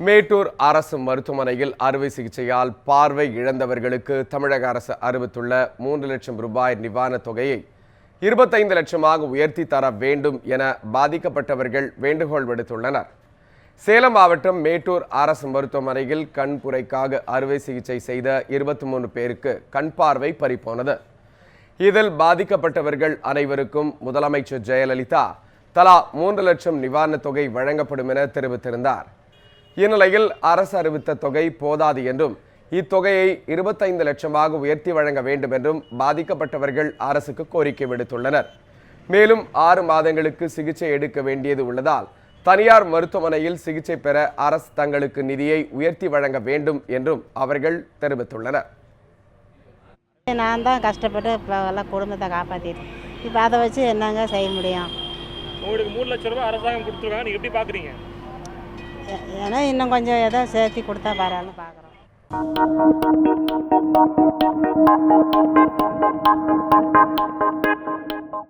மேட்டூர் அரசு மருத்துவமனையில் அறுவை சிகிச்சையால் பார்வை இழந்தவர்களுக்கு தமிழக அரசு அறிவித்துள்ள 3 லட்சம் ரூபாய் நிவாரணத் தொகையை 25 லட்சமாக உயர்த்தி தர வேண்டும் என பாதிக்கப்பட்டவர்கள் வேண்டுகோள் விடுத்துள்ளனர். சேலம் மாவட்டம் மேட்டூர் அரசு மருத்துவமனையில் கண் புரைக்காக அறுவை சிகிச்சை செய்த 23 பேருக்கு கண் பார்வை பறிபோனது. இதில் பாதிக்கப்பட்டவர்கள் அனைவருக்கும் முதலமைச்சர் ஜெயலலிதா தலா 3 லட்சம் நிவாரணத் தொகை வழங்கப்படும் என தெரிவித்திருந்தார். இந்நிலையில் அரசு அறிவித்த தொகை போதாது என்றும் இத்தொகையை 25 லட்சமாக உயர்த்தி வழங்க வேண்டும் என்றும் பாதிக்கப்பட்டவர்கள் அரசுக்கு கோரிக்கை விடுத்துள்ளனர். மேலும் 6 மாதங்களுக்கு சிகிச்சை எடுக்க வேண்டியது உள்ளதால் தனியார் மருத்துவமனையில் சிகிச்சை பெற அரசு தங்களுக்கு நிதியை உயர்த்தி வழங்க வேண்டும் என்றும் அவர்கள் தெரிவித்துள்ளனர். நான் தான் கஷ்டப்பட்டு இப்போ எல்லாம் குடும்பத்தை காப்பாற்றிட்டு இப்போ அதை வச்சு என்னங்க செய்ய முடியும்? உங்களுக்கு 3 லட்சம் ரூபாய் அரசாங்கம் கொடுத்துருக்காங்க, நீங்கள் எப்படி பார்க்குறீங்க? ஏன்னா இன்னும் கொஞ்சம் ஏதோ சேர்த்து கொடுத்தா பரவாயில்ல பார்க்குறோம்.